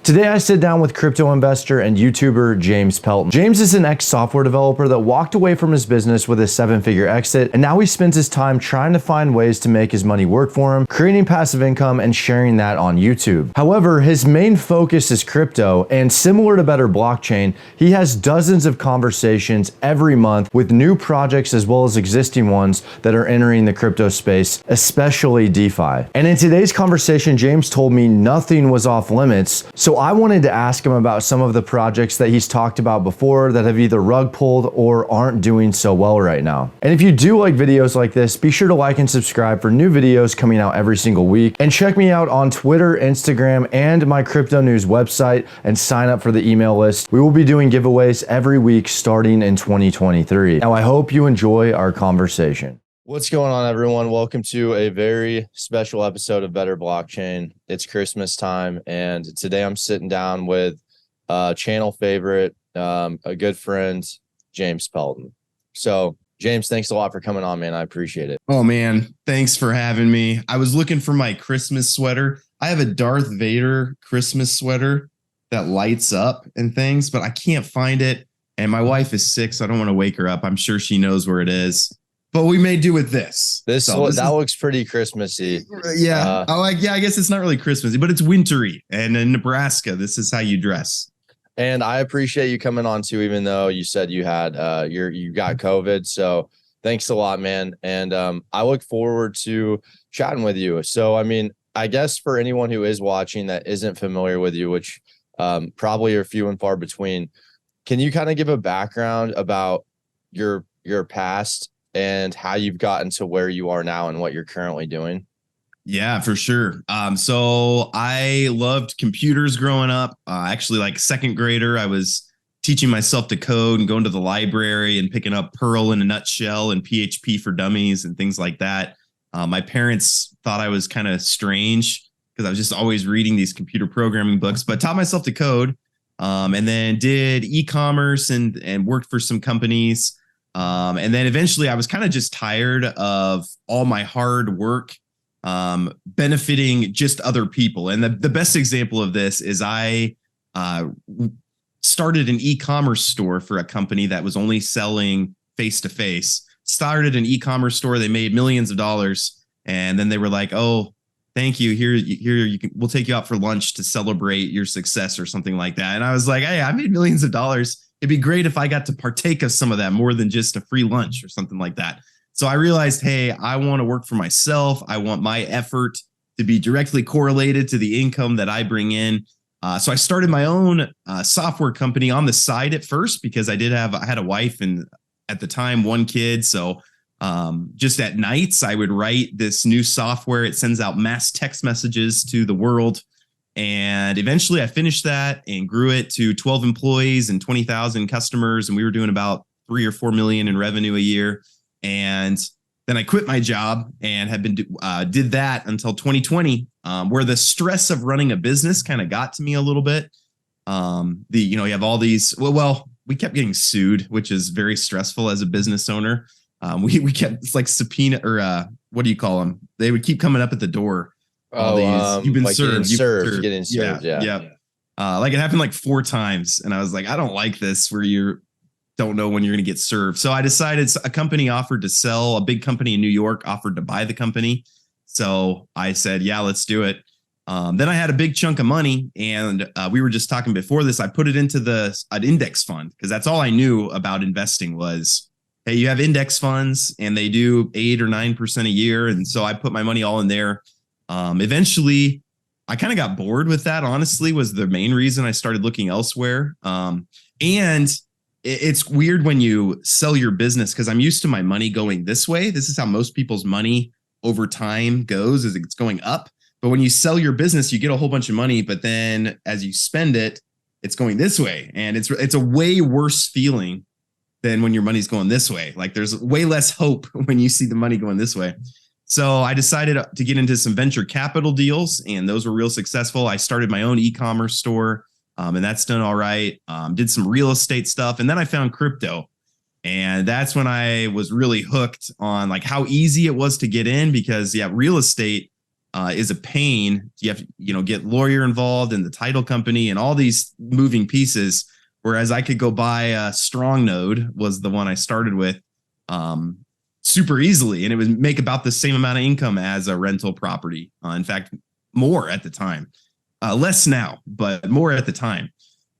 Today I sit down with crypto investor and YouTuber James Pelton. James is an ex-software developer that walked away from his business with a 7-figure exit, and now he spends his time trying to find ways to make his money work for him, creating passive income and sharing that on YouTube. However, his main focus is crypto, and similar to Better Blockchain, he has dozens of conversations every month with new projects as well as existing ones that are entering the crypto space, especially DeFi. And in today's conversation, James told me nothing was off limits, so I wanted to ask him about some of the projects that he's talked about before that have either rug pulled or aren't doing so well right now. And if you do like videos like this, be sure to like and subscribe for new videos coming out every single week. And check me out on Twitter, Instagram, and my crypto news website and sign up for the email list. We will be doing giveaways every week starting in 2023. Now, I hope you enjoy our conversation. What's going on, everyone? Welcome to a very special episode of Better Blockchain. It's Christmas time, and today I'm sitting down with a channel favorite, a good friend, James Pelton. So, James, thanks a lot for coming on, man. I appreciate it. Oh, man. Thanks for having me. I was looking for my Christmas sweater. I have a Darth Vader Christmas sweater that lights up and things, but I can't find it. And my wife is sick, so I don't want to wake her up. I'm sure she knows where it is. But we may do with this. That looks pretty Christmassy. Yeah. I guess it's not really Christmassy, but it's wintry. And in Nebraska, this is how you dress. And I appreciate you coming on too, even though you said you had you got COVID. So thanks a lot, man. And I look forward to chatting with you. So, I mean, I guess for anyone who is watching that isn't familiar with you, which probably are few and far between, can you kind of give a background about your past and how you've gotten to where you are now and what you're currently doing? Yeah, for sure. So I loved computers growing up. Actually, like second grader, I was teaching myself to code and going to the library and picking up Perl in a nutshell and PHP for dummies and things like that. My parents thought I was kind of strange because I was just always reading these computer programming books, but taught myself to code, and then did e-commerce and worked for some companies. And then eventually I was kind of just tired of all my hard work benefiting just other people. And the best example of this is I started an e-commerce store for a company that was only selling face-to-face. Started an e-commerce store. They made millions of dollars. And then they were like, oh, thank you. We'll take you out for lunch to celebrate your success or something like that. And I was like, hey, I made millions of dollars. It'd be great if I got to partake of some of that more than just a free lunch or something like that. So I realized, hey, I want to work for myself. I want my effort to be directly correlated to the income that I bring in. So I started my own software company on the side at first because I had a wife and at the time 1 kid. So just at nights I would write this new software. It sends out mass text messages to the world. And eventually I finished that and grew it to 12 employees and 20,000 customers. And we were doing about 3 or 4 million in revenue a year. And then I quit my job and have been did that until 2020, where the stress of running a business kind of got to me a little bit. You have all these. Well, we kept getting sued, which is very stressful as a business owner. We kept, it's like subpoena or what do you call them? They would keep coming up at the door. You've been like served. Getting served. Yeah. Like it happened like 4 times, and I was like, I don't like this where you don't know when you're going to get served. So I decided a company offered to sell. A big company in New York offered to buy the company. So I said, yeah, let's do it. Then I had a big chunk of money, and we were just talking before this. I put it into an index fund because that's all I knew about investing was, hey, you have index funds and they do 8 or 9% a year. And so I put my money all in there. Eventually, I kind of got bored with that, honestly, was the main reason I started looking elsewhere. And it's weird when you sell your business because I'm used to my money going this way. This is how most people's money over time goes, is it's going up. But when you sell your business, you get a whole bunch of money. But then as you spend it, it's going this way. And it's a way worse feeling than when your money's going this way. Like there's way less hope when you see the money going this way. So I decided to get into some venture capital deals, and those were real successful. I started my own e-commerce store, and that's done all right. Did some real estate stuff, and then I found crypto. And that's when I was really hooked on like how easy it was to get in because, yeah, real estate, is a pain. You have to, get lawyer involved and the title company and all these moving pieces. Whereas I could go buy a Strong Node, was the one I started with, super easily, and it would make about the same amount of income as a rental property. In fact, more at the time, less now, but more at the time.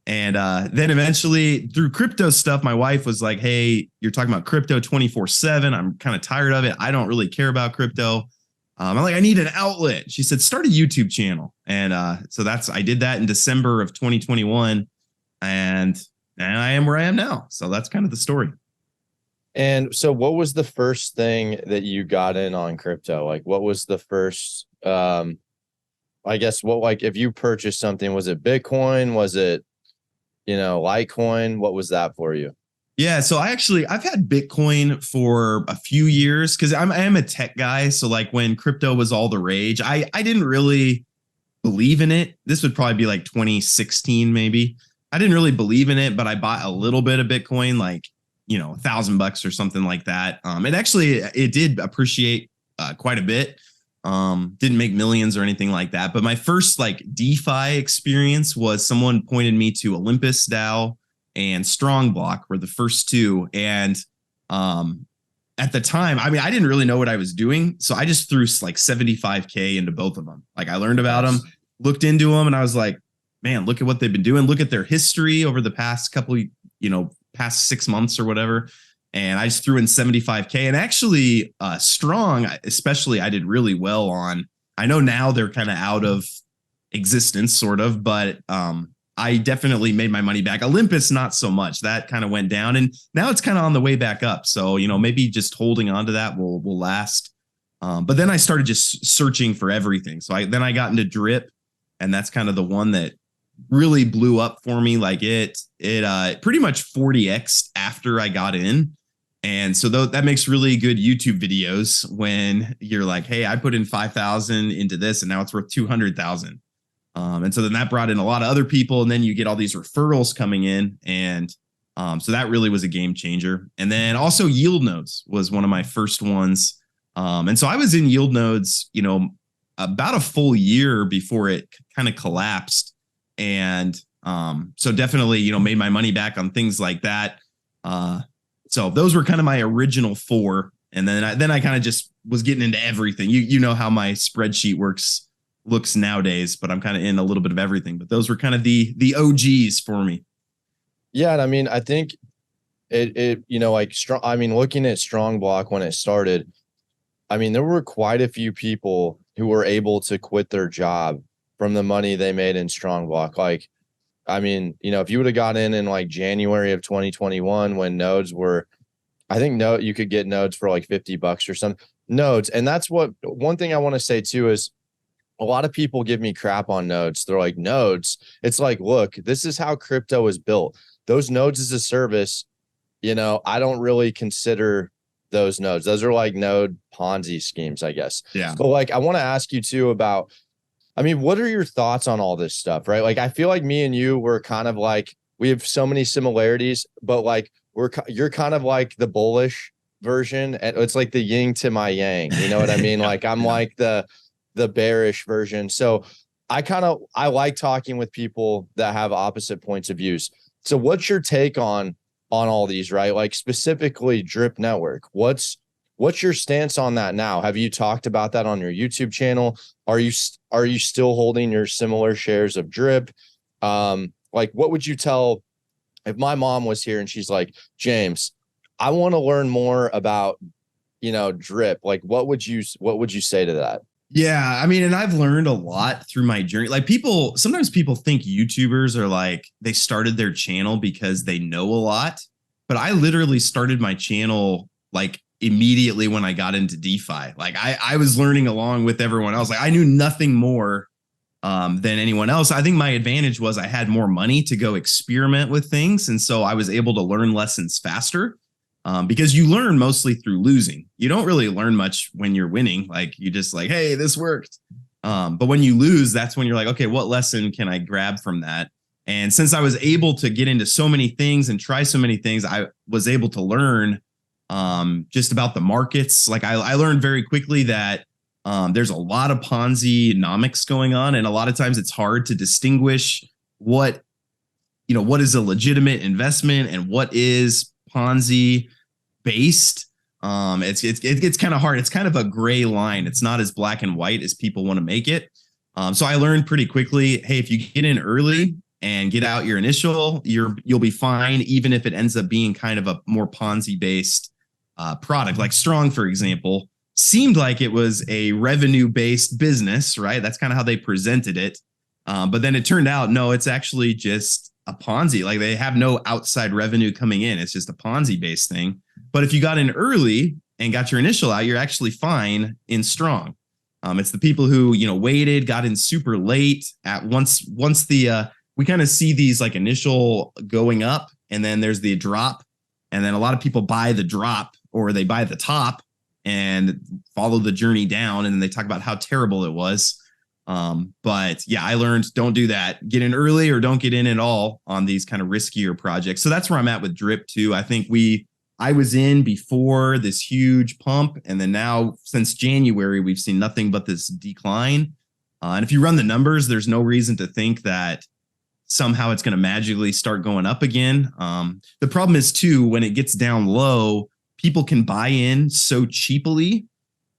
And then eventually through crypto stuff, my wife was like, hey, you're talking about crypto 24/7. I'm kind of tired of it. I don't really care about crypto. I'm like, I need an outlet. She said, start a YouTube channel. And so I did that in December of 2021. And I am where I am now. So that's kind of the story. And so what was the first thing that you got in on crypto? Like, what was the first, I guess, if you purchased something, was it Bitcoin? Was it, Litecoin? What was that for you? Yeah, so I've had Bitcoin for a few years because I am a tech guy. So like when crypto was all the rage, I didn't really believe in it. This would probably be like 2016, maybe. I didn't really believe in it, but I bought a little bit of Bitcoin, like, $1,000 or something like that. It did appreciate quite a bit. Didn't make millions or anything like that. But my first like DeFi experience was someone pointed me to Olympus DAO and Strongblock were the first two. And at the time, I didn't really know what I was doing. So I just threw like 75K into both of them. Like I learned about them, looked into them, and I was like, man, look at what they've been doing. Look at their history over the past couple, past 6 months or whatever. And I just threw in 75K. And actually, Strong, especially, I did really well on. I know now they're kind of out of existence, sort of, but I definitely made my money back. Olympus, not so much. That kind of went down, and now it's kind of on the way back up. So, maybe just holding on to that will last. But then I started just searching for everything. So I got into Drip, and that's kind of the one that really blew up for me. Like it pretty much 40x after I got in. And so that makes really good YouTube videos when you're like, hey, I put in 5,000 into this and now it's worth 200,000. And so then that brought in a lot of other people, and then you get all these referrals coming in. And so that really was a game changer. And then also Yield Nodes was one of my first ones. And so I was in Yield Nodes, about a full year before it kind of collapsed. And so definitely, made my money back on things like that. So those were kind of my original four. And then I kind of just was getting into everything. You know how my spreadsheet looks nowadays, but I'm kind of in a little bit of everything. But those were kind of the OGs for me. Yeah. And I think looking at Strongblock when it started, there were quite a few people who were able to quit their job from the money they made in Strongblock. Like, if you would have got in like January of 2021 when nodes were, you could get nodes for like $50 or something. Nodes. And that's one thing I want to say too is a lot of people give me crap on nodes. They're like, nodes. It's like, look, this is how crypto is built. Those nodes as a service, I don't really consider those nodes. Those are like node Ponzi schemes, I guess. Yeah. So like, I want to ask you too about, what are your thoughts on all this stuff, right? Like, I feel like me and you were kind of like, we have so many similarities, but like you're kind of like the bullish version. And it's like the yin to my yang, you know what I mean? Like I'm like the bearish version. So I like talking with people that have opposite points of views. So what's your take on all these, right? Like specifically Drip Network. What's your stance on that now? Have you talked about that on your YouTube channel? Are you still holding your similar shares of Drip? Like what would you tell if my mom was here and she's like, James, I want to learn more about, Drip. Like what would you say to that? Yeah, and I've learned a lot through my journey. Like sometimes people think YouTubers are like, they started their channel because they know a lot, but I literally started my channel like immediately when I got into DeFi. Like I was learning along with everyone else. Like I knew nothing more than anyone else. I think my advantage was I had more money to go experiment with things. And so I was able to learn lessons faster. Because you learn mostly through losing. You don't really learn much when you're winning. Like you just like, hey, this worked. But when you lose, that's when you're like, okay, what lesson can I grab from that? And since I was able to get into so many things and try so many things, I was able to learn just about the markets. Like I learned very quickly that There's a lot of Ponzi-nomics going on, and a lot of times it's hard to distinguish what is a legitimate investment and what is Ponzi based. It's kind of hard. It's kind of a gray line. It's not as black and white as people want to make it. So I learned pretty quickly, hey, if you get in early and get out your initial, you'll be fine, even if it ends up being kind of a more Ponzi based product. Like Strong, for example, seemed like it was a revenue based business, right? That's kind of how they presented it. But then it turned out, no, it's actually just a Ponzi. Like they have no outside revenue coming in. It's just a Ponzi based thing. But if you got in early and got your initial out, you're actually fine in Strong. It's the people who, waited, got in super late at once the, we kind of see these like initial going up, and then there's the drop. And then a lot of people buy the drop, or they buy the top and follow the journey down. And then they talk about how terrible it was. But yeah, I learned, don't do that. Get in early or don't get in at all on these kind of riskier projects. So that's where I'm at with Drip too. I think I was in before this huge pump, and then now since January, we've seen nothing but this decline. And if you run the numbers, there's no reason to think that somehow it's going to magically start going up again. The problem is too, when it gets down low, people can buy in so cheaply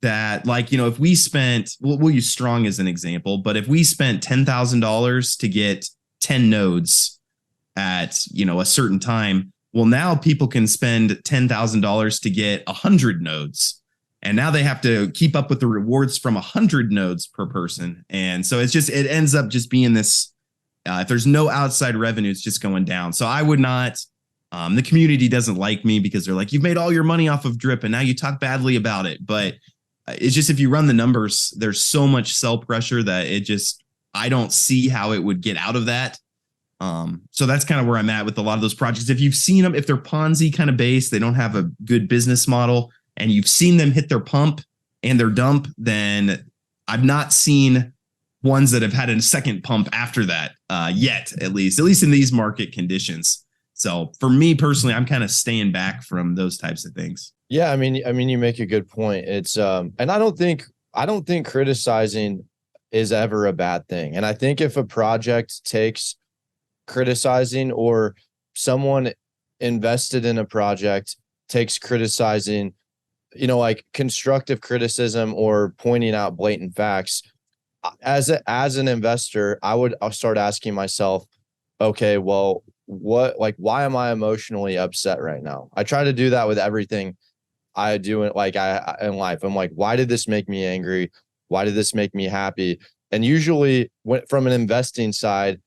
that, like, if we spent, we'll use Strong as an example, but if we spent $10,000 to get 10 nodes at, a certain time, well, now people can spend $10,000 to get 100 nodes. And now they have to keep up with the rewards from 100 nodes per person. And so it ends up just being this, if there's no outside revenue, it's just going down. So I would not, the community doesn't like me because they're like, you've made all your money off of Drip and now you talk badly about it. But it's just, if you run the numbers, there's so much sell pressure that I don't see how it would get out of that. So that's kind of where I'm at with a lot of those projects. If you've seen them, if they're Ponzi kind of based, they don't have a good business model, and you've seen them hit their pump and their dump, then I've not seen ones that have had a second pump after that yet, at least in these market conditions. So for me personally, I'm kind of staying back from those types of things. Yeah, I mean, you make a good point. It's and I don't think criticizing is ever a bad thing. And I think if a project takes criticizing, or someone invested in a project takes criticizing, like constructive criticism or pointing out blatant facts, as an investor, I'll start asking myself, okay, well, why am I emotionally upset right now? I try to do that with everything I do in life. I'm like, why did this make me angry? Why did this make me happy? And usually from an investing side,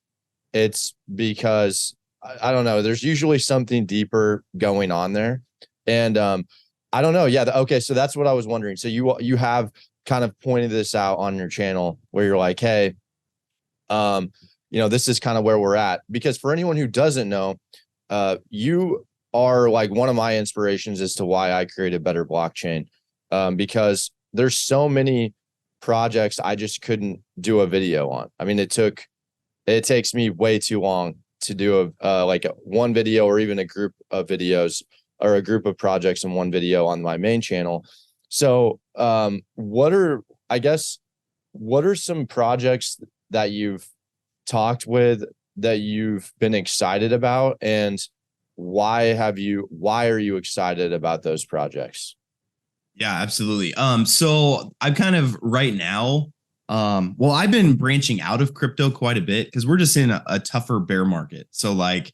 it's because I don't know, there's usually something deeper going on there. And I don't know. Yeah. Okay. So that's what I was wondering. So you have kind of pointed this out on your channel where you're like, hey, this is kind of where we're at. Because for anyone who doesn't know, you are like one of my inspirations as to why I created Better Blockchain, because there's so many projects I just couldn't do a video on. I mean, it takes me way too long to do one video, or even a group of videos, or a group of projects in one video on my main channel. So what are some projects that you've talked with that you've been excited about, and why are you excited about those projects? Yeah, absolutely. So I'm kind of right now, I've been branching out of crypto quite a bit because we're just in a tougher bear market. So like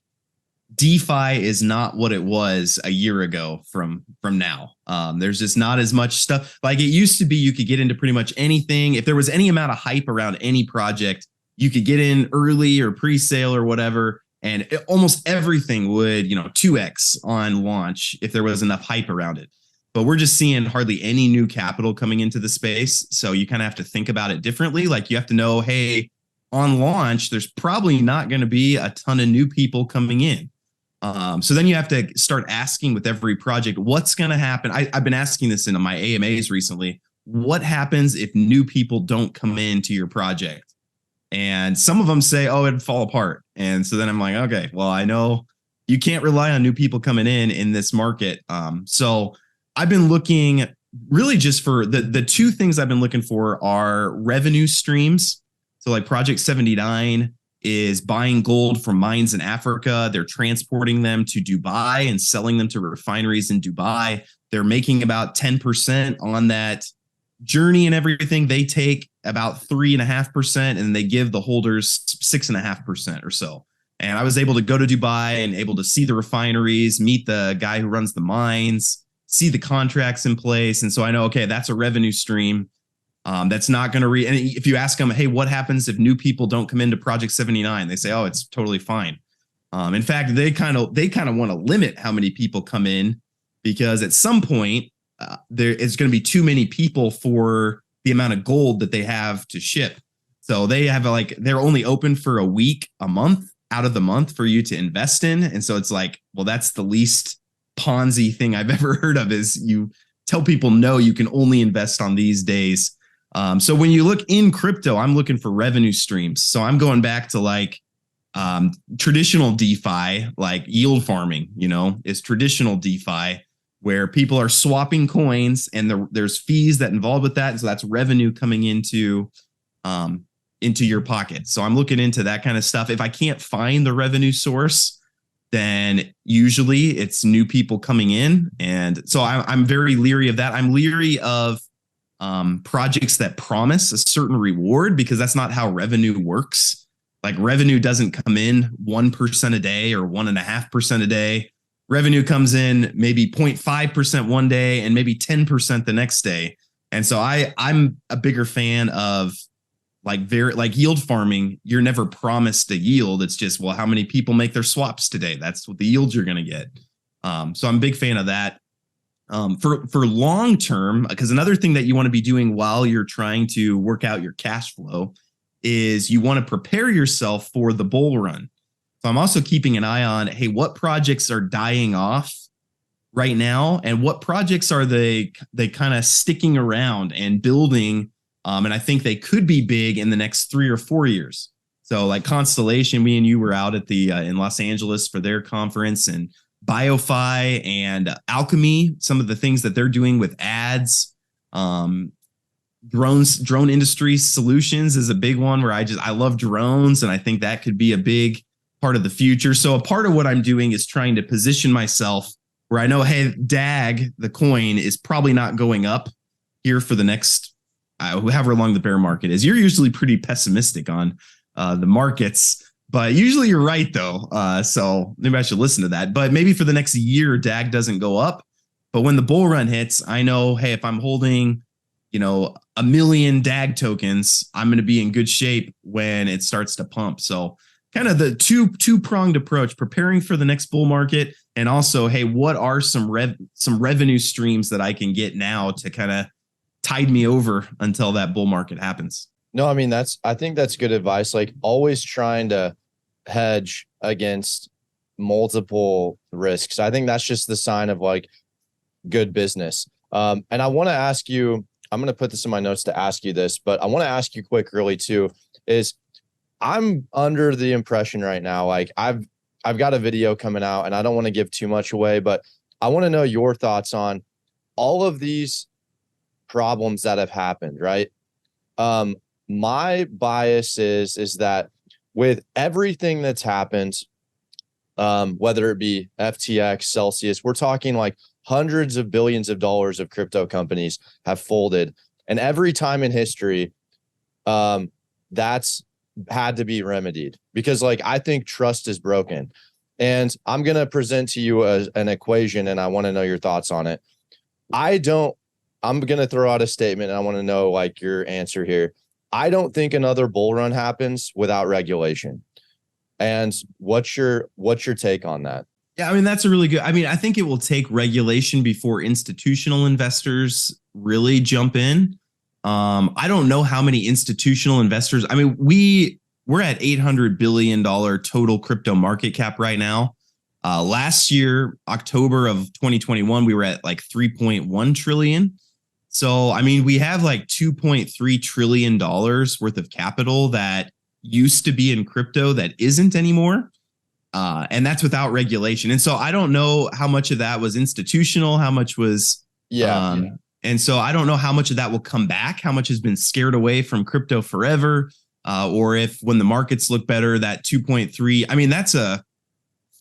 DeFi is not what it was a year ago from now. There's just not as much stuff. Like it used to be, you could get into pretty much anything. If there was any amount of hype around any project, you could get in early or pre-sale or whatever, and almost everything would, 2x on launch if there was enough hype around it. But we're just seeing hardly any new capital coming into the space. So you kind of have to think about it differently. Like you have to know, hey, on launch, there's probably not going to be a ton of new people coming in. So then you have to start asking with every project, what's going to happen? I've been asking this in my AMAs recently. What happens if new people don't come into your project? And some of them say, oh, it'd fall apart. And so then I'm like, okay, well, I know you can't rely on new people coming in this market. So I've been looking really just for the two things I've been looking for are revenue streams. So like Project 79 is buying gold from mines in Africa. They're transporting them to Dubai and selling them to refineries in Dubai. They're making about 10% on that journey and everything. They take about 3.5% and they give the holders 6.5% or so. And I was able to go to Dubai and able to see the refineries, meet the guy who runs the mines, see the contracts in place. And so I know, okay, that's a revenue stream. That's not going to and if you ask them, hey, what happens if new people don't come into Project 79? They say, oh, it's totally fine. In fact, they kind of want to limit how many people come in, because at some point there is going to be too many people for the amount of gold that they have to ship. So they have they're only open for a week, a month out of the month for you to invest in. And so it's like, well, that's the least Ponzi thing I've ever heard of, is you tell people, no, you can only invest on these days. So when you look in crypto, I'm looking for revenue streams. So I'm going back to traditional DeFi, like yield farming, is traditional DeFi, where people are swapping coins and there's fees that involved with that. And so that's revenue coming into your pocket. So I'm looking into that kind of stuff. If I can't find the revenue source, then usually it's new people coming in. And so I'm very leery of that. I'm leery of projects that promise a certain reward, because that's not how revenue works. Like revenue doesn't come in 1% a day or 1.5% a day. Revenue comes in maybe 0.5% one day and maybe 10% the next day. And so I'm a bigger fan of like yield farming. You're never promised a yield. It's just, well, how many people make their swaps today? That's what the yields you're going to get. So I'm a big fan of that. For long term, because another thing that you want to be doing while you're trying to work out your cash flow is you want to prepare yourself for the bull run. So I'm also keeping an eye on, hey, what projects are dying off right now, and what projects are they kind of sticking around and building, and I think they could be big in the next 3 or 4 years. So like Constellation, me and you were out at the in Los Angeles for their conference, and BioFi and Alchemy, some of the things that they're doing with ads, drone industry solutions is a big one where I love drones, and I think that could be a big part of the future. So a part of what I'm doing is trying to position myself where I know, hey, DAG, the coin, is probably not going up here for the next however long the bear market is. You're usually pretty pessimistic on the markets, but usually you're right, though. So maybe I should listen to that. But maybe for the next year, DAG doesn't go up. But when the bull run hits, I know, hey, if I'm holding, 1 million DAG tokens, I'm going to be in good shape when it starts to pump. So kind of the two-pronged approach, preparing for the next bull market, and also, hey, what are some revenue streams that I can get now to kind of tide me over until that bull market happens? No, I mean, I think that's good advice. Like always trying to hedge against multiple risks. I think that's just the sign of like good business. And I want to ask you, I'm going to put this in my notes to ask you this, but I want to ask you quick early too, is I'm under the impression right now, like I've got a video coming out and I don't want to give too much away, but I want to know your thoughts on all of these problems that have happened, right? My bias is that with everything that's happened, whether it be FTX, Celsius, we're talking like hundreds of billions of dollars of crypto companies have folded. And every time in history, that's had to be remedied, because like I think trust is broken. And I'm going to present to you an equation, and I want to know your thoughts on it. I'm going to throw out a statement, and I want to know like your answer here. I don't think another bull run happens without regulation. And what's your take on that? Yeah, I mean, that's a really good. I mean, I think it will take regulation before institutional investors really jump in. I don't know how many institutional investors. I mean, we're at $800 billion total crypto market cap right now. Last year, October of 2021, we were at like 3.1 trillion. So, I mean, we have like $2.3 trillion worth of capital that used to be in crypto that isn't anymore. And that's without regulation. And so I don't know how much of that was institutional, how much was And so I don't know how much of that will come back, how much has been scared away from crypto forever, or if when the markets look better, that 2.3, I mean, that's a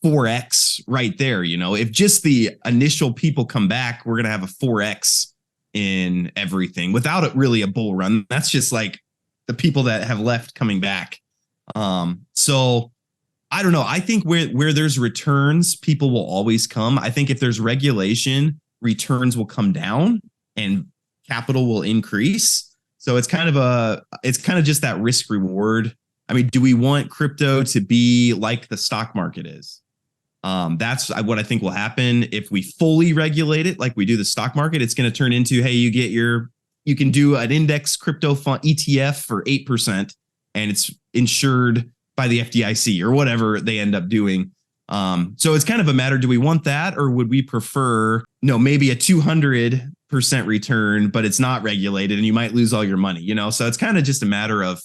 4x right there. If just the initial people come back, we're going to have a 4x in everything without it really a bull run. That's just like the people that have left coming back. So I don't know. I think where there's returns, people will always come. I think if there's regulation, returns will come down and capital will increase. So it's kind of just that risk reward. I mean, do we want crypto to be like the stock market is? That's what I think will happen if we fully regulate it like we do the stock market. It's going to turn into, hey, you can do an index crypto fund ETF for 8% and it's insured by the FDIC or whatever they end up doing. So it's kind of a matter, do we want that or would we prefer, maybe a 200% return, but it's not regulated and you might lose all your money, So it's kind of just a matter of,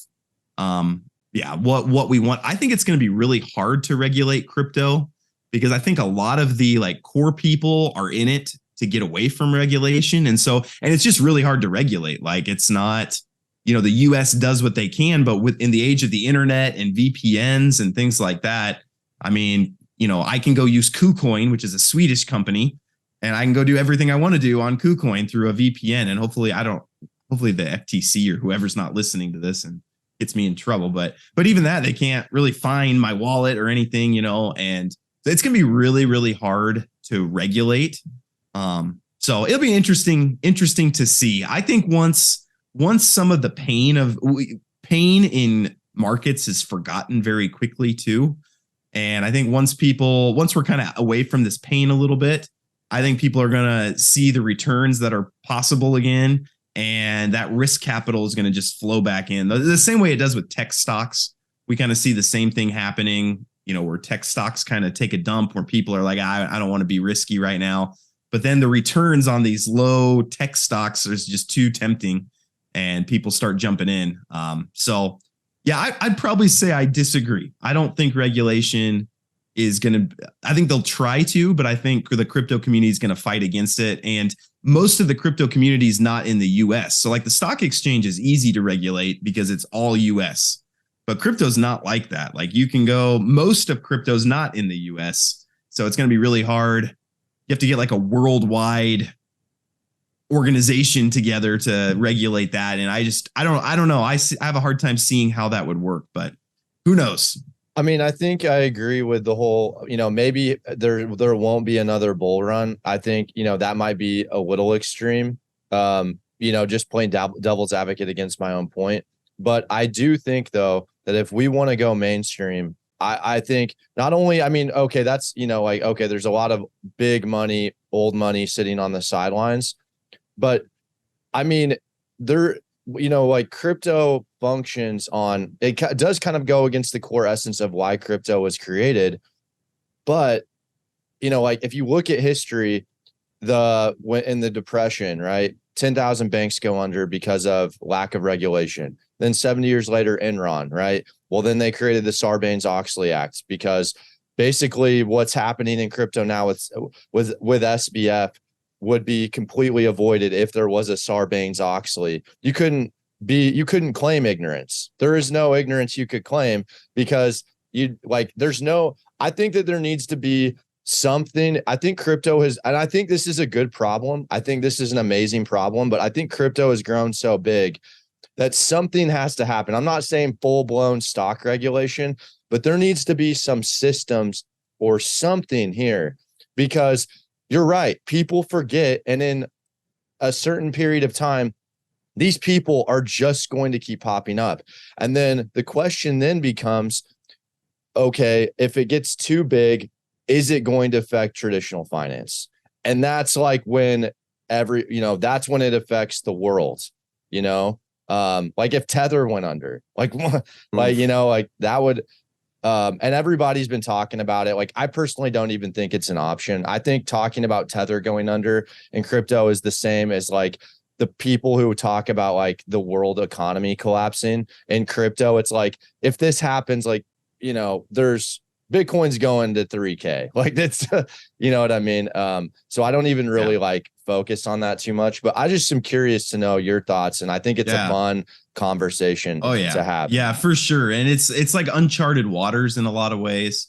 what we want. I think it's going to be really hard to regulate crypto because I think a lot of the like core people are in it to get away from regulation. And it's just really hard to regulate. Like it's not, the US does what they can, but in the age of the internet and VPNs and things like that, I mean, I can go use KuCoin, which is a Swedish company, and I can go do everything I want to do on KuCoin through a VPN. And hopefully the FTC or whoever's not listening to this and gets me in trouble. But even that, they can't really find my wallet or anything, and it's going to be really, really hard to regulate. So it'll be interesting to see. I think once some of the pain in markets is forgotten very quickly too. And I think once we're kind of away from this pain a little bit, I think people are going to see the returns that are possible again. And that risk capital is going to just flow back in the same way it does with tech stocks. We kind of see the same thing happening, where tech stocks kind of take a dump where people are like, I don't want to be risky right now. But then the returns on these low tech stocks is just too tempting and people start jumping in. I'd probably say I disagree. I don't think regulation is going to, I think they'll try to, but I think the crypto community is going to fight against it. And most of the crypto community is not in the US. So like the stock exchange is easy to regulate because it's all US, but crypto's not like that. Like most of crypto's not in the US. So it's going to be really hard. You have to get like a worldwide organization together to regulate that. And I don't know. I have a hard time seeing how that would work, but who knows? I mean, I think I agree with the whole, maybe there won't be another bull run. I think, that might be a little extreme, just playing devil's advocate against my own point. But I do think, though, that if we want to go mainstream, I think not only, okay, that's, there's a lot of big money, old money sitting on the sidelines. But I mean, crypto functions on, it does kind of go against the core essence of why crypto was created. But, if you look at history, in the Depression, right, 10,000 banks go under because of lack of regulation. Then 70 years later, Enron, right? Well, then they created the Sarbanes-Oxley Act because basically what's happening in crypto now with SBF would be completely avoided if there was a Sarbanes-Oxley. You couldn't claim ignorance. There is no ignorance you could claim because I think that there needs to be something. I think crypto and I think this is a good problem. I think this is an amazing problem, but I think crypto has grown so big that something has to happen. I'm not saying full-blown stock regulation, but there needs to be some systems or something here because you're right. People forget. And in a certain period of time, these people are just going to keep popping up. And then the question then becomes, okay, if it gets too big, is it going to affect traditional finance? And that's like when that's when it affects the world, like if Tether went under, that would, and everybody's been talking about it. Like, I personally don't even think it's an option. I think talking about Tether going under in crypto is the same as like the people who talk about like the world economy collapsing in crypto. It's like, if this happens, like, there's Bitcoin's going to 3K. Like that's, you know what I mean? So I don't even really like focus on that too much, but I just am curious to know your thoughts. And I think it's a fun conversation to have. Yeah, for sure. And it's like uncharted waters in a lot of ways.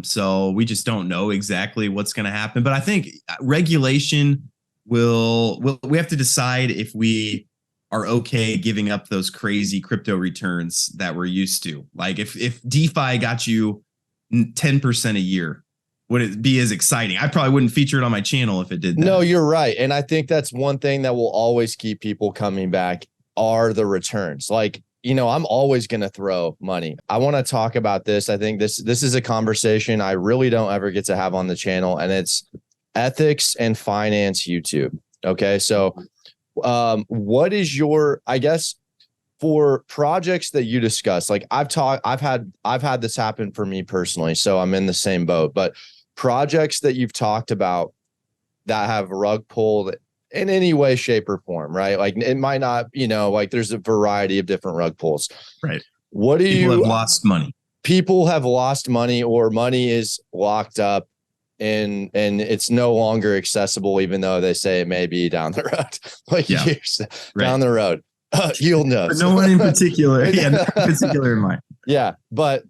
So we just don't know exactly what's going to happen, but I think regulation we have to decide if we are okay giving up those crazy crypto returns that we're used to. Like if DeFi got you 10% a year, would it be as exciting? I probably wouldn't feature it on my channel if it did that. No, you're right. And I think that's one thing that will always keep people coming back are the returns. Like, you know, I'm always going to throw money. I want to talk about this. I think this is a conversation I really don't ever get to have on the channel, and it's ethics and finance YouTube. Okay. So what is your, I guess, for projects that you discuss, like I've had this happen for me personally, so I'm in the same boat, but projects that you've talked about that have rug pulled in any way, shape, or form, right? Like it might not, you know, like there's a variety of different rug pulls. Right. What do people have lost money? People have lost money, or money is locked up and it's no longer accessible, even though they say it may be down the road, like years down the road. Yield knows. But no one in particular. Yeah, no one in particular in mind. Yeah. But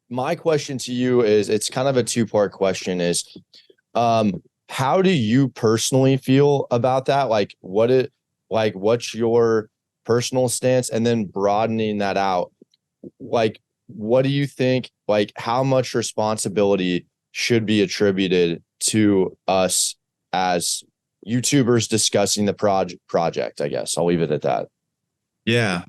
my question to you is, it's kind of a two-part question, is how do you personally feel about that? Like what's your personal stance? And then broadening that out, like, what do you think, like how much responsibility should be attributed to us as YouTubers discussing the project? I guess I'll leave it at that. Yeah.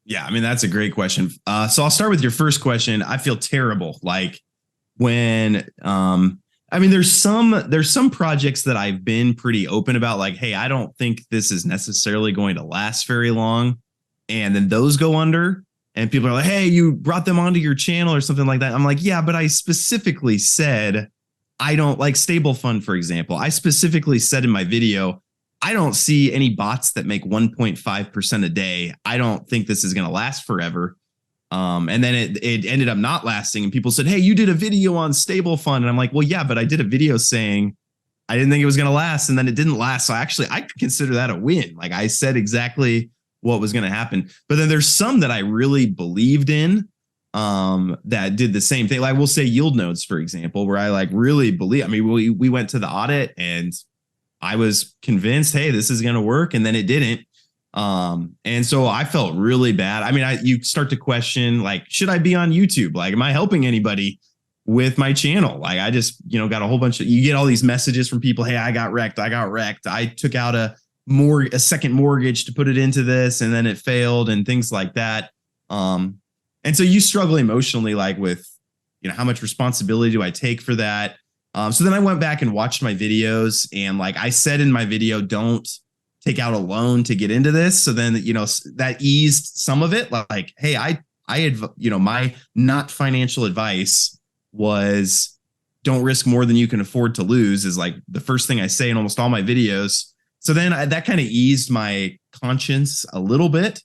Yeah, I mean, that's a great question. So I'll start with your first question. I feel terrible. Like when, I mean, there's some projects that I've been pretty open about, like, hey, I don't think this is necessarily going to last very long. And then those go under and people are like, hey, you brought them onto your channel or something like that. I'm like, yeah, but I specifically said, I don't like Stable Fund, for example. I specifically said in my video, I don't see any bots that make 1.5% a day. I don't think this is going to last forever. And then it ended up not lasting. And people said, hey, you did a video on Stable Fund. And I'm like, well, yeah, but I did a video saying I didn't think it was going to last. And then it didn't last. So actually, I could consider that a win. Like I said exactly what was going to happen. But then there's some that I really believed in that did the same thing. Like we'll say yield nodes, for example, where I like really believe. I mean, we went to the audit and I was convinced, hey, this is going to work. And then it didn't. And so I felt really bad. I mean, you start to question, like, should I be on YouTube? Like, am I helping anybody with my channel? Like, I just, got a whole bunch of, you get all these messages from people. Hey, I got wrecked. I took out a second mortgage to put it into this and then it failed and things like that. And so you struggle emotionally, like with, how much responsibility do I take for that? So then I went back and watched my videos and like I said in my video, don't take out a loan to get into this. So then, that eased some of it. Like, hey, I had, my not financial advice was don't risk more than you can afford to lose is like the first thing I say in almost all my videos. So then that kind of eased my conscience a little bit.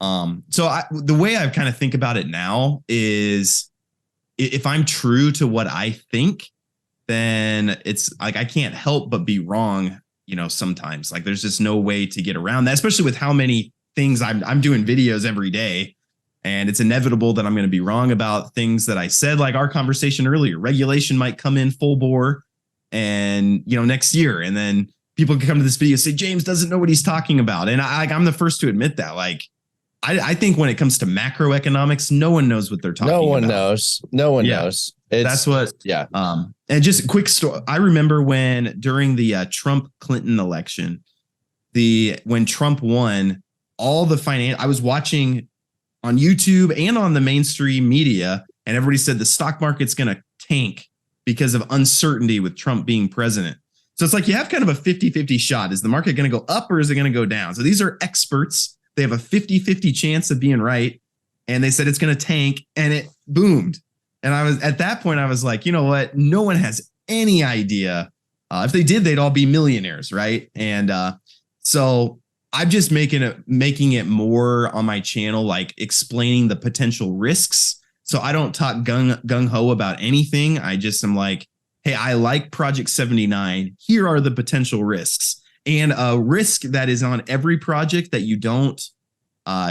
So the way I kind of think about it now is if I'm true to what I think, then it's like I can't help but be wrong, sometimes. Like there's just no way to get around that, especially with how many things I'm doing videos every day. And it's inevitable that I'm going to be wrong about things that I said, like our conversation earlier. Regulation might come in full bore and, next year. And then people can come to this video and say, James doesn't know what he's talking about. And I'm the first to admit that. Like, I think when it comes to macroeconomics, no one knows what they're talking about. No one knows. That's what. Yeah. And just a quick story. I remember during the Trump-Clinton election, when Trump won, all the I was watching on YouTube and on the mainstream media, and everybody said the stock market's going to tank because of uncertainty with Trump being president. So it's like you have kind of a 50-50 shot. Is the market going to go up or is it going to go down? So these are experts. They have a 50-50 chance of being right. And they said it's going to tank and it boomed. And at that point, I was like, you know what? No one has any idea. If they did, they'd all be millionaires, right? And so I'm just making it more on my channel, like explaining the potential risks. So I don't talk gung ho about anything. I just am like, hey, I like Project 79. Here are the potential risks. And a risk that is on every project that you don't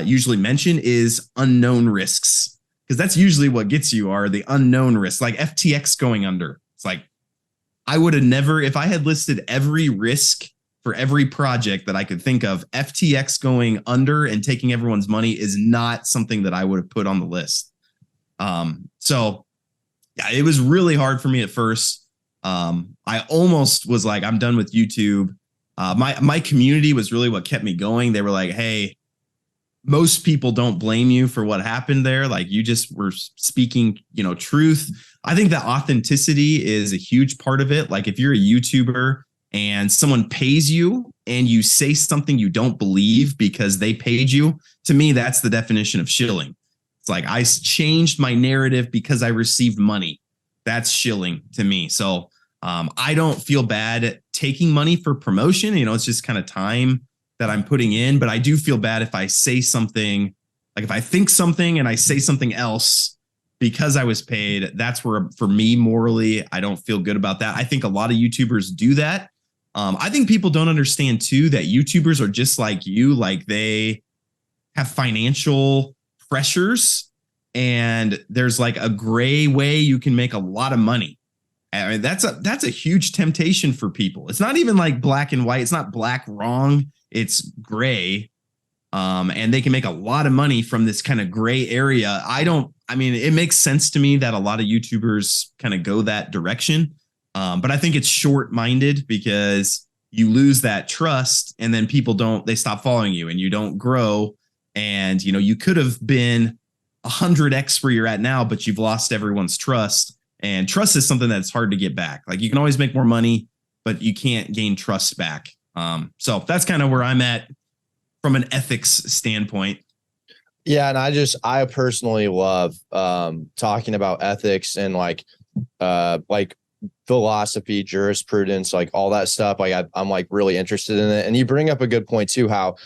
usually mention is unknown risks. Because that's usually what gets you are the unknown risks, like FTX going under. It's like, I would have never, if I had listed every risk for every project that I could think of, FTX going under and taking everyone's money is not something that I would have put on the list. So yeah, it was really hard for me at first. I almost was like, I'm done with YouTube. My community was really what kept me going. They were like, hey, most people don't blame you for what happened there. Like you just were speaking, truth. I think that authenticity is a huge part of it. Like if you're a YouTuber and someone pays you and you say something you don't believe because they paid you, to me, that's the definition of shilling. It's like I changed my narrative because I received money. That's shilling to me. So I don't feel bad at taking money for promotion. It's just kind of time that I'm putting in, but I do feel bad if I say something, like if I think something and I say something else because I was paid. That's where, for me, morally, I don't feel good about that. I think a lot of YouTubers do that. I think people don't understand too that YouTubers are just like you, like they have financial pressures and there's like a gray way you can make a lot of money. I mean, that's a huge temptation for people. It's not even like black and white. It's not black wrong. It's gray. And they can make a lot of money from this kind of gray area. It makes sense to me that a lot of YouTubers kind of go that direction. But I think it's short-minded because you lose that trust and then they stop following you and you don't grow. And, you could have been 100x where you're at now, but you've lost everyone's trust. And trust is something that's hard to get back. Like you can always make more money, but you can't gain trust back. So that's kind of where I'm at from an ethics standpoint. Yeah. And I personally love talking about ethics and like philosophy, jurisprudence, like all that stuff. Like I'm like really interested in it. And you bring up a good point too, how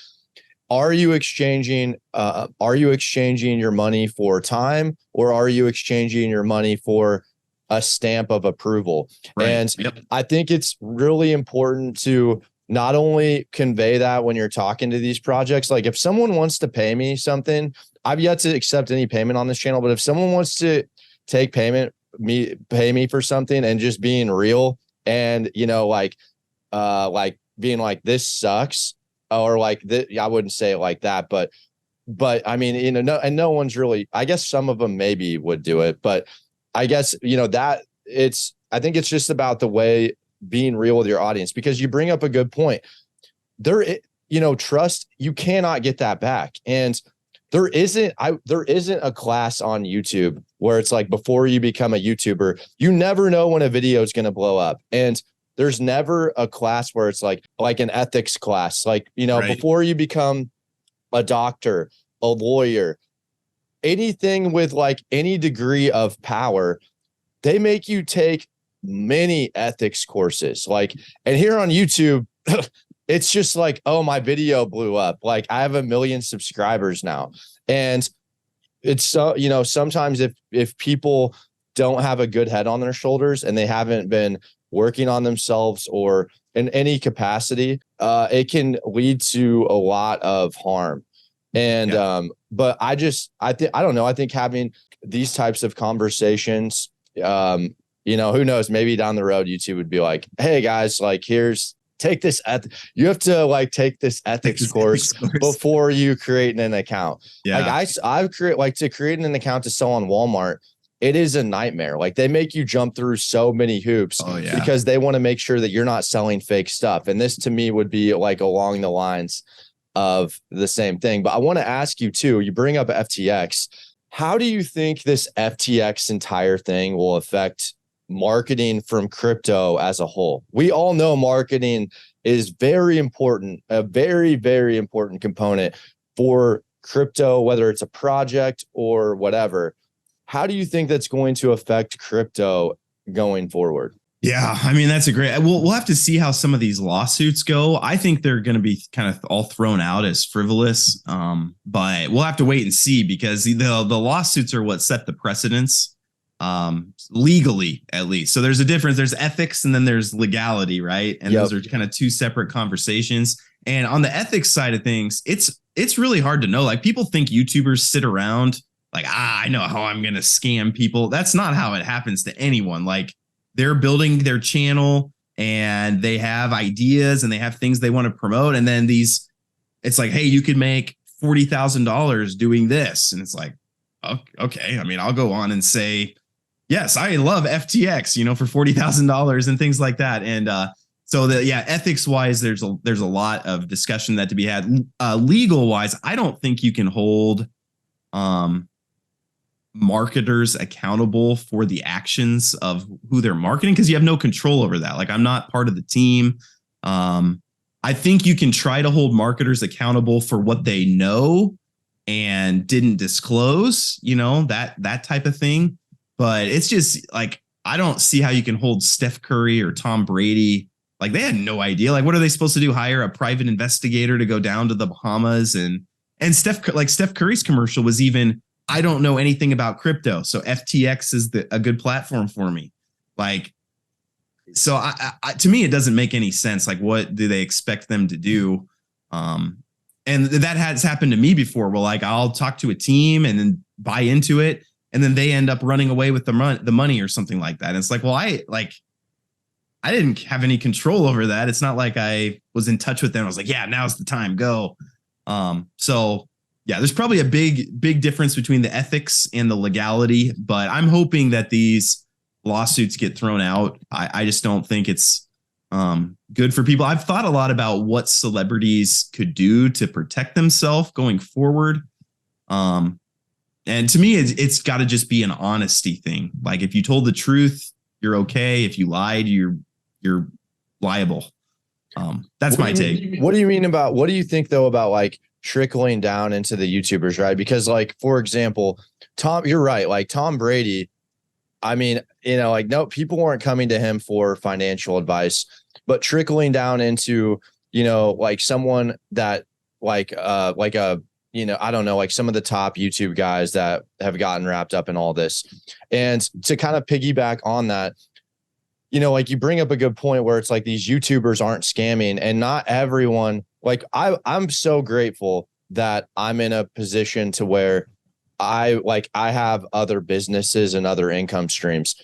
are you exchanging your money for time, or are you exchanging your money for a stamp of approval? Right. And yep. I think it's really important to not only convey that when you're talking to these projects. Like if someone wants to pay me something, I've yet to accept any payment on this channel, but if someone wants to take pay me for something and just being real and, like being like, this sucks, or like I wouldn't say it like that, but I mean, no one's really, I guess some of them maybe would do it, but I guess, I think it's just about the way being real with your audience, because you bring up a good point there. Trust, you cannot get that back. And there isn't a class on YouTube where it's like, before you become a YouTuber, you never know when a video is going to blow up. And there's never a class where it's like an ethics class, like, right. Before you become a doctor, a lawyer, anything with like any degree of power, they make you take many ethics courses. Like, and here on YouTube, it's just like, oh, my video blew up. Like I have 1 million subscribers now. And it's so, sometimes if people don't have a good head on their shoulders and they haven't been working on themselves or in any capacity, it can lead to a lot of harm. And, yeah. But I don't know. I think having these types of conversations, who knows, maybe down the road, YouTube would be like, hey guys, like take this. You have to like take this ethics course before you create an account. Yeah. Like to create an account to sell on Walmart, it is a nightmare. Like they make you jump through so many hoops because they want to make sure that you're not selling fake stuff. And this to me would be like along the lines of the same thing. But I want to ask you too, you bring up FTX. How do you think this FTX entire thing will affect marketing from crypto as a whole? We all know marketing is very important, a very, very important component for crypto, whether it's a project or whatever. How do you think that's going to affect crypto going forward? Yeah, I mean that's a great. We'll have to see how some of these lawsuits go. I think they're going to be kind of all thrown out as frivolous, but we'll have to wait and see because the lawsuits are what set the precedents, legally at least. So there's a difference. There's ethics and then there's legality, right? And those are kind of two separate conversations. And on the ethics side of things, it's really hard to know. Like people think YouTubers sit around like, I know how I'm going to scam people. That's not how it happens to anyone. Like they're building their channel and they have ideas and they have things they want to promote. And then it's like, hey, you could make $40,000 doing this. And it's like, okay. I mean, I'll go on and say, yes, I love FTX, for $40,000 and things like that. And so ethics wise, there's a lot of discussion that to be had. Legal wise, I don't think you can hold marketers accountable for the actions of who they're marketing because you have no control over that. Like I'm not part of the team. I think you can try to hold marketers accountable for what they know and didn't disclose, that type of thing. But it's just like, I don't see how you can hold Steph Curry or Tom Brady. Like they had no idea. Like, what are they supposed to do? Hire a private investigator to go down to the Bahamas and Steph Curry's commercial was even, I don't know anything about crypto. So FTX is a good platform for me. Like, so to me, it doesn't make any sense. Like, what do they expect them to do? And that has happened to me before where like, I'll talk to a team and then buy into it. And then they end up running away with the money or something like that. And it's like, well, I didn't have any control over that. It's not like I was in touch with them. I was like, yeah, now's the time, go. So yeah, there's probably a big difference between the ethics and the legality, but I'm hoping that these lawsuits get thrown out. I just don't think it's good for people. I've thought a lot about what celebrities could do to protect themselves going forward. And to me, it's got to just be an honesty thing. Like if you told the truth, you're okay. If you lied, you're liable. That's my take. What do you think though about like trickling down into the YouTubers, right? Because like, for example, you're right. Like Tom Brady, I mean, like no, people weren't coming to him for financial advice, but trickling down into, like someone that like a, I don't know, like some of the top YouTube guys that have gotten wrapped up in all this. And to kind of piggyback on that, like you bring up a good point where it's like these YouTubers aren't scamming and not everyone, like I'm so grateful that I'm in a position to where I have other businesses and other income streams.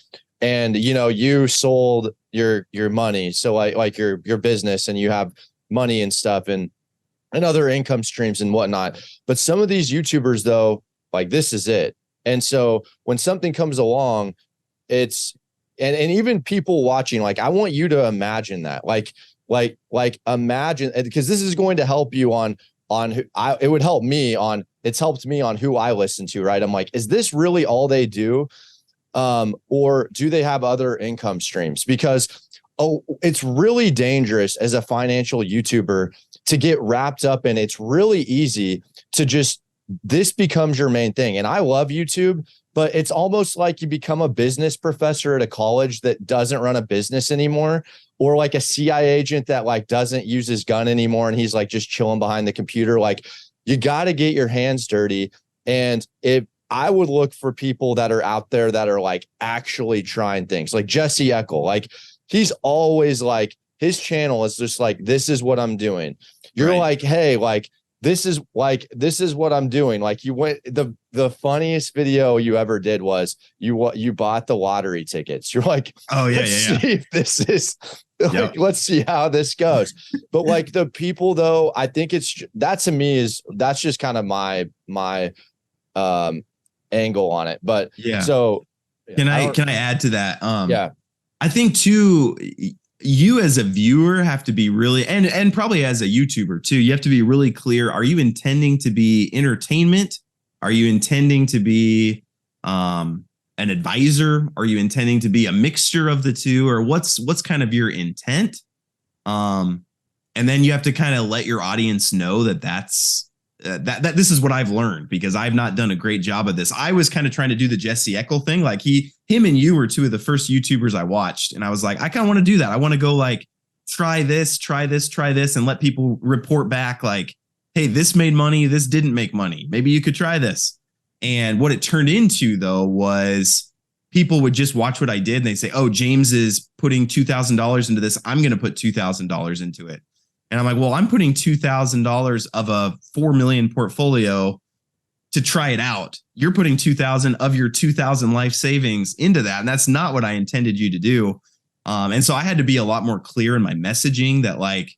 And, you sold your money. So like your business and you have money and stuff and other income streams and whatnot. But some of these YouTubers though, like this is it. And so when something comes along, it's, and even people watching, like, I want you to imagine that, like imagine, because this is going to help you it would help me it's helped me on who I listen to, right? I'm like, is this really all they do? Or do they have other income streams? Because, it's really dangerous as a financial YouTuber to get wrapped up in. It's really easy to this becomes your main thing. And I love YouTube, but it's almost like you become a business professor at a college that doesn't run a business anymore, or like a CIA agent that like doesn't use his gun anymore. And he's like just chilling behind the computer. Like you got to get your hands dirty. And if I would look for people that are out there that are like actually trying things, like Jesse Eckel, like he's always like, his channel is just like, this is what I'm doing. You're right. Like, hey, like, this is what I'm doing. Like you went, the funniest video you ever did was you bought the lottery tickets. You're like, oh yeah, see if this is like, let's see how this goes. But like the people though, I think that's just kind of my angle on it. But yeah. So can I add to that? Yeah. I think too, you as a viewer have to be really, and probably as a YouTuber too, you have to be really clear. Are you intending to be entertainment? Are you intending to be an advisor? Are you intending to be a mixture of the two? Or what's kind of your intent? And then you have to kind of let your audience know that that's that this is what I've learned, because I've not done a great job of this. I was kind of trying to do the Jesse Eckel thing. Like him and you were two of the first YouTubers I watched. And I was like, I kind of want to do that. I want to go like, try this, and let people report back like, hey, this made money. This didn't make money. Maybe you could try this. And what it turned into, though, was people would just watch what I did and they say, oh, James is putting $2,000 into this. I'm going to put $2,000 into it. And I'm like, well, I'm putting $2,000 of a 4 million portfolio to try it out. You're putting 2,000 of your 2,000 life savings into that. And that's not what I intended you to do. And so I had to be a lot more clear in my messaging that like,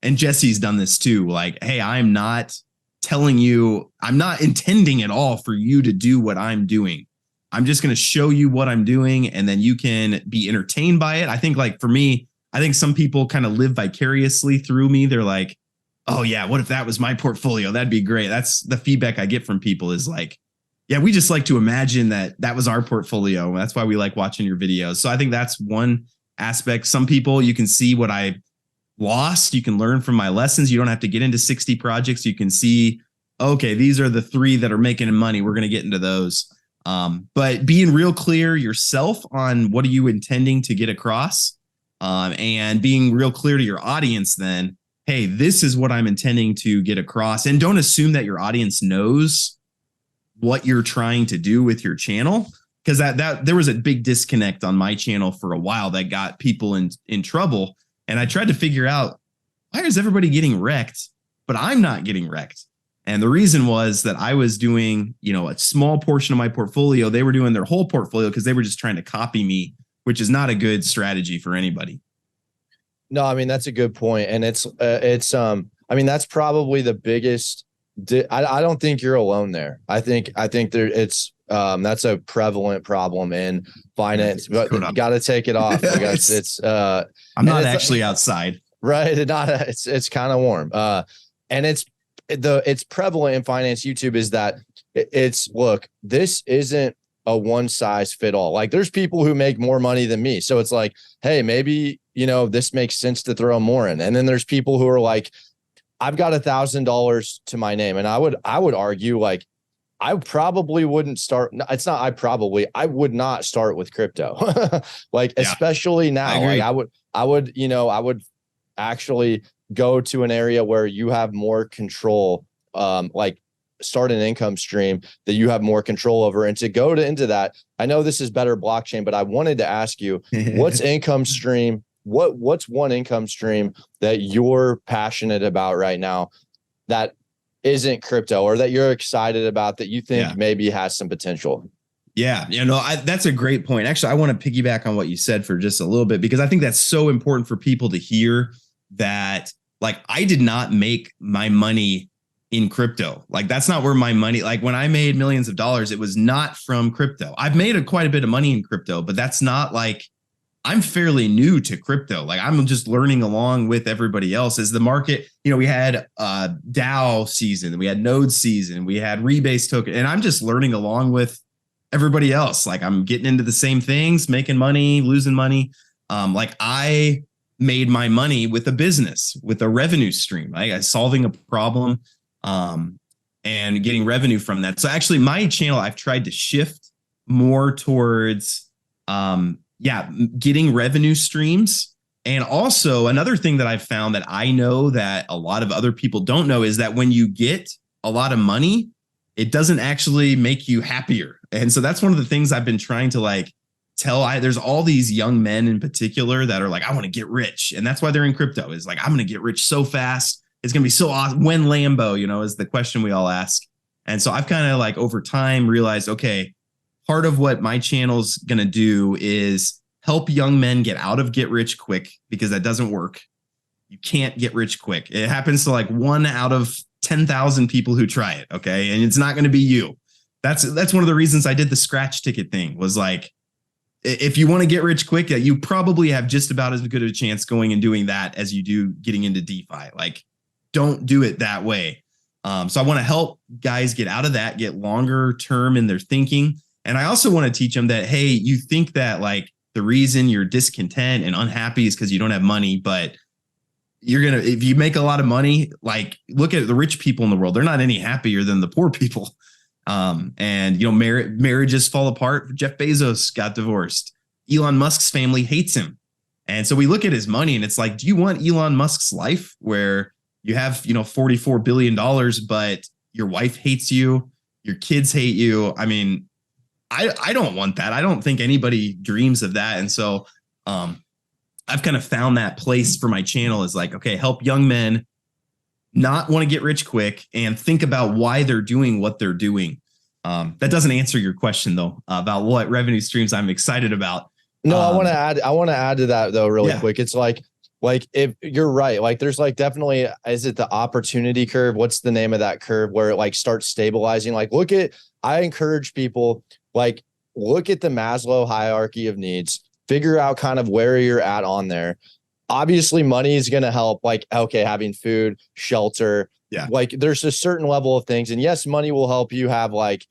and Jesse's done this too. Like, hey, I'm not telling you, I'm not intending at all for you to do what I'm doing. I'm just going to show you what I'm doing, and then you can be entertained by it. I think like for me, I think some people kind of live vicariously through me. They're like, oh yeah, what if that was my portfolio? That'd be great. That's the feedback I get from people is like, yeah, we just like to imagine that that was our portfolio. That's why we like watching your videos. So I think that's one aspect. Some people, you can see what I lost. You can learn from my lessons. You don't have to get into 60 projects. You can see, okay, these are the 3 that are making money. We're going to get into those. But being real clear yourself on what are you intending to get across, and being real clear to your audience then, hey, this is what I'm intending to get across. And don't assume that your audience knows what you're trying to do with your channel, because that there was a big disconnect on my channel for a while that got people in trouble. And I tried to figure out, why is everybody getting wrecked, but I'm not getting wrecked? And the reason was that I was doing, a small portion of my portfolio. They were doing their whole portfolio because they were just trying to copy me, which is not a good strategy for anybody. No, I mean, that's a good point. And it's I mean, that's probably the biggest, I don't think you're alone there. I think there that's a prevalent problem in finance, but you got to take it off. I guess I'm not actually outside. Right. It's kind of warm. And it's prevalent in finance YouTube is that look, this isn't a one size fit all. Like there's people who make more money than me. So it's like, hey, maybe, this makes sense to throw more in. And then there's people who are like, I've got $1,000 to my name. And I would argue like, I probably wouldn't start. I would not start with crypto. Like, yeah, especially now, like I would actually go to an area where you have more control, like start an income stream that you have more control over. And to go into that, I know this is better blockchain, but I wanted to ask you, what's income stream? What's one income stream that you're passionate about right now that isn't crypto, or that you're excited about that you think maybe has some potential? Yeah, that's a great point. Actually, I want to piggyback on what you said for just a little bit, because I think that's so important for people to hear that, like, I did not make my money in crypto. Like, that's not where my money, like when I made millions of dollars, it was not from crypto. I've made quite a bit of money in crypto, but that's not like, I'm fairly new to crypto. Like I'm just learning along with everybody else as the market, we had DAO season, we had node season, we had rebase token, and I'm just learning along with everybody else. Like I'm getting into the same things, making money, losing money. Like I made my money with a business, with a revenue stream, right? I solving a problem, and getting revenue from that. So actually my channel, I've tried to shift more towards, getting revenue streams. And also another thing that I've found that I know that a lot of other people don't know is that when you get a lot of money, it doesn't actually make you happier. And so that's one of the things I've been trying to like there's all these young men in particular that are like, I want to get rich. And that's why they're in crypto, is like, I'm going to get rich so fast. It's going to be so awesome. When Lambo, is the question we all ask. And so I've kind of like over time realized, okay, part of what my channel's going to do is help young men get out of get rich quick, because that doesn't work. You can't get rich quick. It happens to like 1 out of 10,000 people who try it. Okay. And it's not going to be you. That's one of the reasons I did the scratch ticket thing, was like, if you want to get rich quick, you probably have just about as good of a chance going and doing that as you do getting into DeFi. Like, don't do it that way. So I want to help guys get out of that, get longer term in their thinking. And I also want to teach them that, hey, you think that like the reason you're discontent and unhappy is because you don't have money, but if you make a lot of money, like look at the rich people in the world, they're not any happier than the poor people. And marriages fall apart. Jeff Bezos got divorced. Elon Musk's family hates him. And so we look at his money and it's like, do you want Elon Musk's life where you have, $44 billion, but your wife hates you, your kids hate you? I mean, I don't want that. I don't think anybody dreams of that. And so I've kind of found that place for my channel is like, okay, help young men not want to get rich quick and think about why they're doing what they're doing. That doesn't answer your question though, about what revenue streams I'm excited about. No, I want to add to that though, really quick. It's like if you're right, like there's like definitely, is it the opportunity curve? What's the name of that curve where it like starts stabilizing? Like I encourage people, like look at the Maslow hierarchy of needs, figure out kind of where you're at on there. Obviously money is going to help, like, okay, having food, shelter, like there's a certain level of things. And yes, money will help you have like,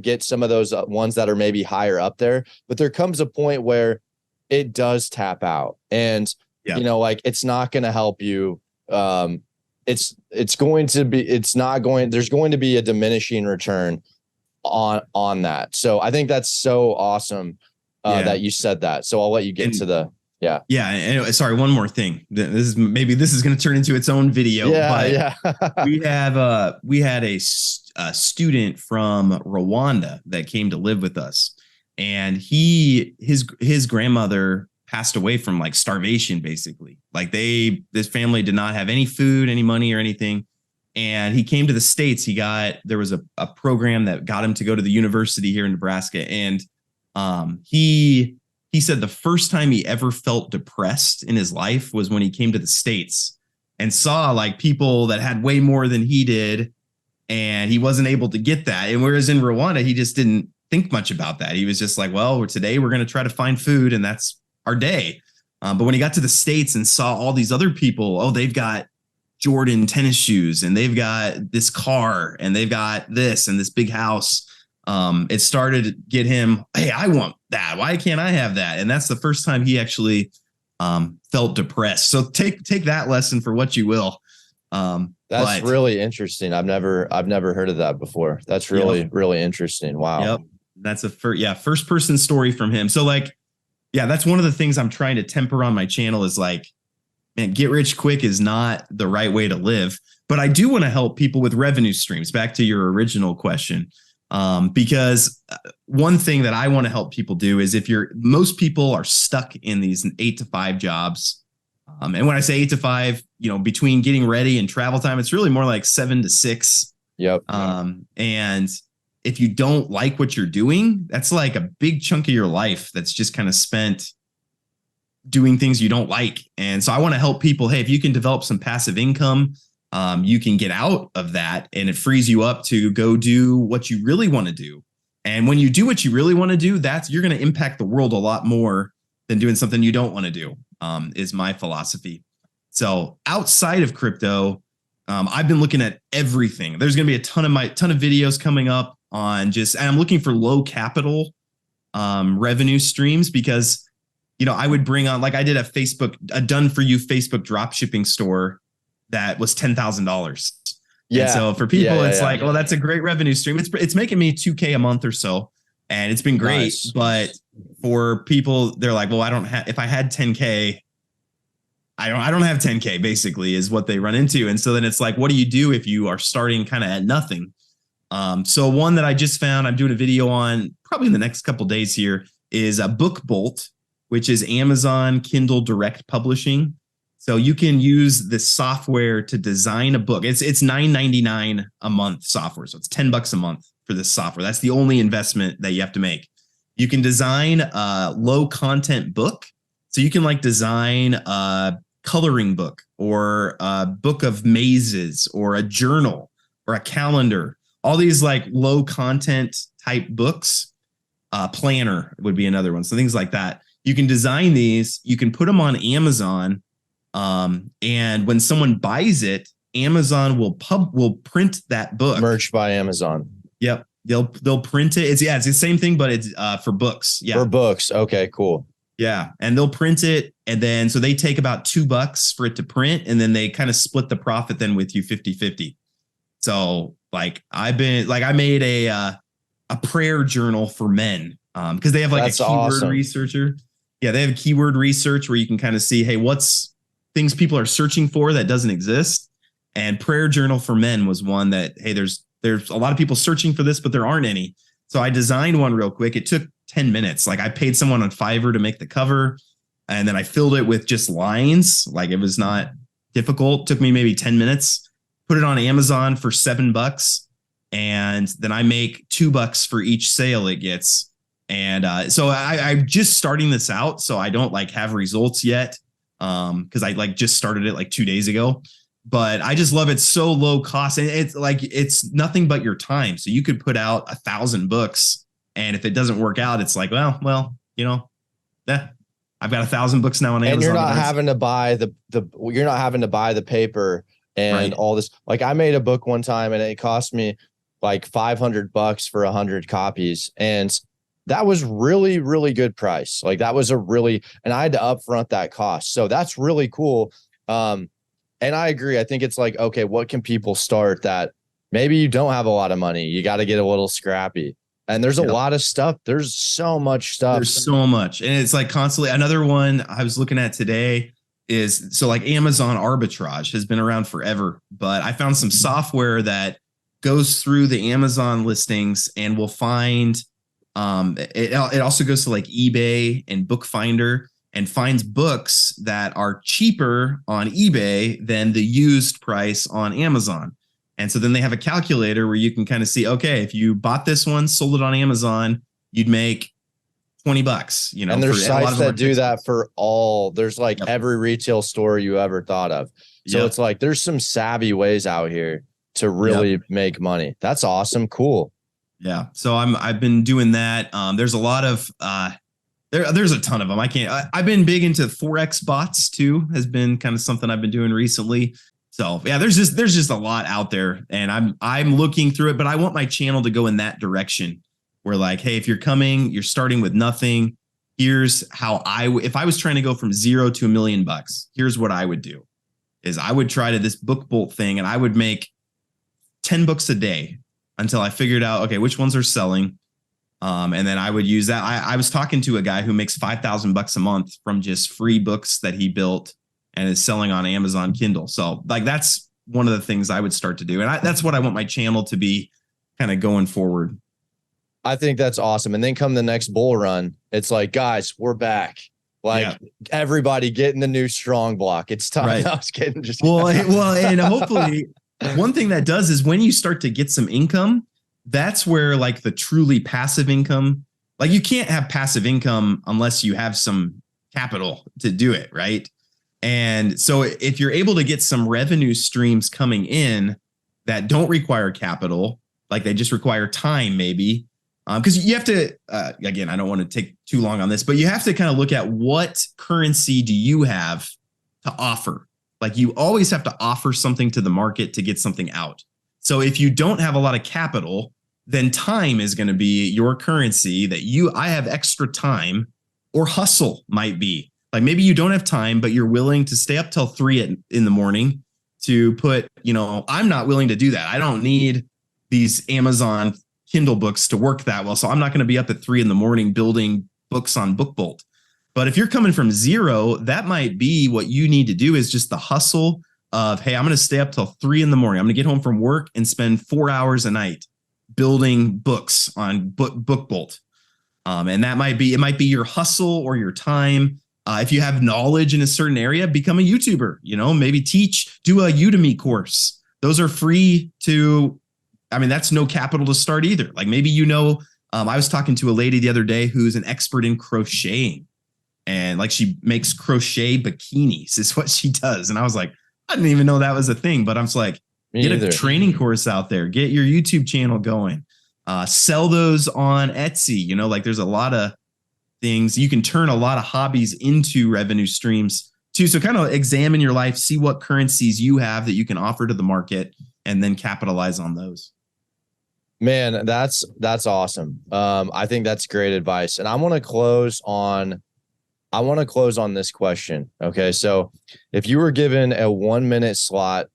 get some of those ones that are maybe higher up there, but there comes a point where it does tap out and, like it's not going to help you. There's going to be a diminishing return on that. So I think that's so awesome that you said that. So I'll let you get to the, Yeah. And sorry, one more thing. This is going to turn into its own video. We had a student from Rwanda that came to live with us, and his grandmother passed away from like starvation, basically. Like this family did not have any food, any money or anything. And he came to the States. There was a program that got him to go to the university here in Nebraska. And he said the first time he ever felt depressed in his life was when he came to the States and saw like people that had way more than he did. And he wasn't able to get that. And whereas in Rwanda, he just didn't think much about that. He was just like, well, today we're going to try to find food and that's our day. But when he got to the States and saw all these other people, they've got Jordan tennis shoes and they've got this car and they've got this and this big house. It started to get him, hey, I want that. Why can't I have that? And that's the first time he actually felt depressed. So take that lesson for what you will. That's really interesting. I've never heard of that before. That's really interesting. Wow. Yep. That's first person story from him. So like, that's one of the things I'm trying to temper on my channel is like, man, get rich quick is not the right way to live. But I do want to help people with revenue streams. Back to your original question. Because one thing that I want to help people do is most people are stuck in these 8 to 5 jobs. And when I say 8 to 5, between getting ready and travel time, it's really more like 7 to 6. Yep. And if you don't like what you're doing, that's like a big chunk of your life that's just kind of spent doing things you don't like. And so I want to help people. Hey, if you can develop some passive income, you can get out of that and it frees you up to go do what you really want to do. And when you do what you really want to do, you're going to impact the world a lot more than doing something you don't want to do, is my philosophy. So outside of crypto, I've been looking at everything. There's going to be a ton of videos coming up on and I'm looking for low capital revenue streams because, I would bring on, like I did a done for you Facebook drop shipping store that was $10,000. Yeah. And so for people, it's like, oh, that's a great revenue stream. It's making me $2,000 a month or so. And it's been great. Nice. But for people, they're like, well, if I had 10K, I don't have 10K basically is what they run into. And so then it's like, what do you do if you are starting kind of at nothing? So one that I just found, I'm doing a video on probably in the next couple of days here is a Book Bolt, which is Amazon Kindle Direct Publishing. So you can use this software to design a book. It's $9.99 a month software. So it's $10 a month for this software. That's the only investment that you have to make. You can design a low content book. So you can like design a coloring book or a book of mazes or a journal or a calendar, all these like low content type books. Planner would be another one. So things like that. You can design these, you can put them on Amazon. And when someone buys it, Amazon will print that book. Merch by Amazon. Yep. They'll print it. It's the same thing, but it's for books. Yeah. For books. Okay, cool. Yeah. And they'll print it. And then, so they take about $2 for it to print. And then they kind of split the profit then with you 50-50. So like I made a prayer journal for men. Cause they have like That's a keyword awesome. researcher. Yeah. They have keyword research where you can kind of see, hey, what's things people are searching for that doesn't exist. And prayer journal for men was one that, hey, there's a lot of people searching for this, but there aren't any. So I designed one real quick. It took 10 minutes. Like I paid someone on Fiverr to make the cover, and then I filled it with just lines. Like it was not difficult. Took me maybe 10 minutes. Put it on Amazon for $7, and then I make $2 for each sale it gets. And so I'm just starting this out, so I don't like have results yet, because I like just started it like 2 days ago. But I just love it. So low cost, and it's like it's nothing but your time. So you could put out 1,000 books. And if it doesn't work out, it's like, well, you know, I've got 1,000 books now on Amazon. And you're not having to buy you're not having to buy the paper and all this. Like I made a book one time and it cost me like $500 for 100 copies. And that was really, really good price. Like that was and I had to upfront that cost. So that's really cool. And I agree. I think it's like, okay, what can people start that maybe you don't have a lot of money? You got to get a little scrappy. And there's a lot of stuff. There's so much stuff. There's so much. And it's like constantly. Another one I was looking at today is, so like Amazon arbitrage has been around forever, but I found some software that goes through the Amazon listings and will find, it also goes to like eBay and Bookfinder and finds books that are cheaper on eBay than the used price on Amazon. And so then they have a calculator where you can kind of see, okay, if you bought this one, sold it on Amazon, you'd make $20, you know. And there's sites that do that for all. There's like every retail store you ever thought of. So it's like there's some savvy ways out here to really make money. That's awesome. Cool. Yeah. So I've been doing that. There's a lot of there's a ton of them. I've been big into Forex bots too, has been kind of something I've been doing recently. So yeah, there's just a lot out there, and I'm looking through it, but I want my channel to go in that direction where like, hey, if you're starting with nothing, here's how if I was trying to go from $0 to $1 million, here's what I would do is I would try to this book bolt thing, and I would make 10 books a day until I figured out, okay, which ones are selling. And then I would use that. I was talking to a guy who makes $5,000 a month from just free books that he built and is selling on Amazon Kindle. So like, that's one of the things I would start to do. And that's what I want my channel to be kind of going forward. I think that's awesome. And then come the next bull run, it's like, guys, we're back. Like everybody get in the new strong block. It's time. Right. I was kidding. Well, and hopefully one thing that does is when you start to get some income, that's where like the truly passive income, like you can't have passive income unless you have some capital to do it. Right. And so if you're able to get some revenue streams coming in that don't require capital, like they just require time, maybe, because you have to, again, I don't want to take too long on this, but you have to kind of look at what currency do you have to offer? Like you always have to offer something to the market to get something out. So if you don't have a lot of capital, then time is going to be your currency that I have extra time, or hustle might be. Like maybe you don't have time, but you're willing to stay up till 3 in the morning to put, I'm not willing to do that. I don't need these Amazon Kindle books to work that well. So I'm not going to be up at 3 in the morning building books on BookBolt. But if you're coming from zero, that might be what you need to do is just the hustle of, hey, I'm going to stay up till 3 in the morning. I'm going to get home from work and spend 4 hours a night building books on BookBolt. And that might be your hustle or your time. If you have knowledge in a certain area, become a YouTuber, maybe do a Udemy course. Those are free that's no capital to start either. Like maybe, I was talking to a lady the other day who's an expert in crocheting, and like she makes crochet bikinis is what she does. And I was like, I didn't even know that was a thing, but I'm just like, get a training course out there, get your YouTube channel going, sell those on Etsy. Like there's a lot of things you can turn a lot of hobbies into revenue streams too. So kind of examine your life, see what currencies you have that you can offer to the market, and then capitalize on those. Man, that's awesome. I think that's great advice. And I want to close on I want to close on this question. Okay. So if you were given a 1 minute slot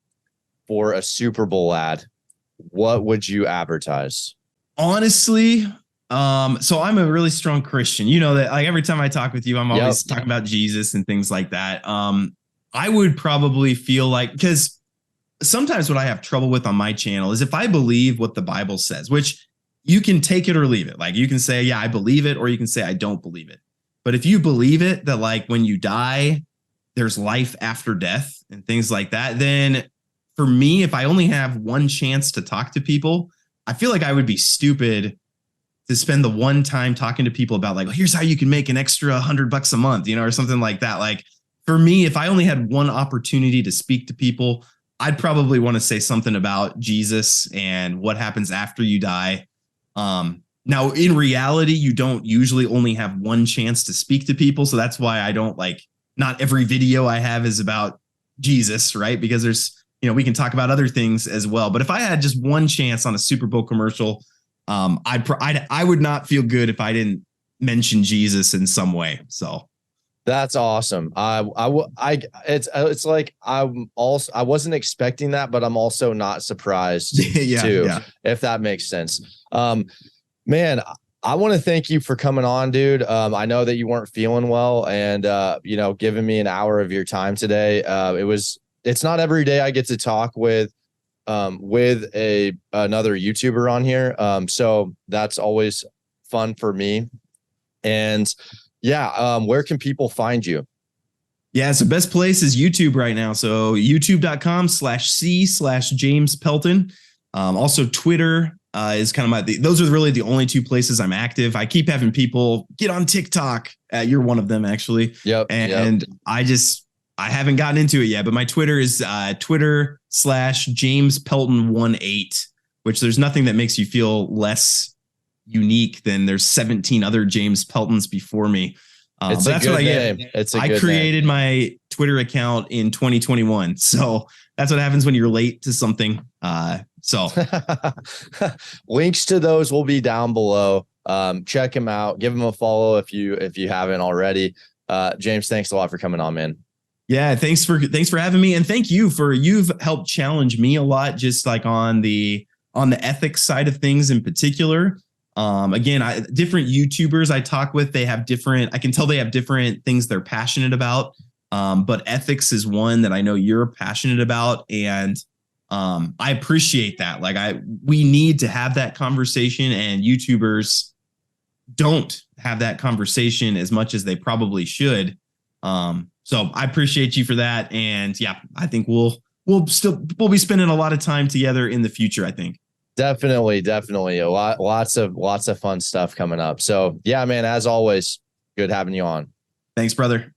for a Super Bowl ad, what would you advertise? Honestly, so I'm a really strong Christian. You know that, like, every time I talk with you, I'm always talking about Jesus and things like that. I would probably feel like, because sometimes what I have trouble with on my channel is if I believe what the Bible says, which you can take it or leave it. Like, you can say, yeah, I believe it, or you can say, I don't believe it. But if you believe it, that like when you die, there's life after death and things like that, then for me, if I only have one chance to talk to people, I feel like I would be stupid to spend the one time talking to people about, like, here's how you can make an extra $100 a month, or something like that. Like, for me, if I only had one opportunity to speak to people, I'd probably want to say something about Jesus and what happens after you die. Now, in reality, you don't usually only have one chance to speak to people. So that's why I don't, like, not every video I have is about Jesus, right? Because there's, we can talk about other things as well. But if I had just one chance on a Super Bowl commercial, I would not feel good if I didn't mention Jesus in some way. So that's awesome. It's like I wasn't expecting that, but I'm also not surprised too, if that makes sense. Man, I want to thank you for coming on, dude. I know that you weren't feeling well, and giving me an hour of your time today. It's not every day I get to talk with another YouTuber on here. So that's always fun for me. And where can people find you? Yeah, so best place is YouTube right now. So youtube.com/C/James Pelton. Also Twitter is kind of those are really the only two places I'm active. I keep having people get on TikTok. You're one of them, actually. Yep. And I haven't gotten into it yet, but my Twitter is Twitter/James Pelton18, which there's nothing that makes you feel less unique than there's 17 other James Peltons before me. It's that's what I get. I created my Twitter account in 2021. So that's what happens when you're late to something. So links to those will be down below. Check him out. Give him a follow if you haven't already. James, thanks a lot for coming on, man. Yeah, thanks for having me, and thank you you've helped challenge me a lot, just like on the ethics side of things in particular. Again, different YouTubers I talk with, I can tell they have different things they're passionate about. But ethics is one that I know you're passionate about, and I appreciate that. Like, we need to have that conversation, and YouTubers don't have that conversation as much as they probably should. So I appreciate you for that. And yeah, I think we'll be spending a lot of time together in the future, I think. Definitely. Lots of fun stuff coming up. So yeah, man, as always, good having you on. Thanks, brother.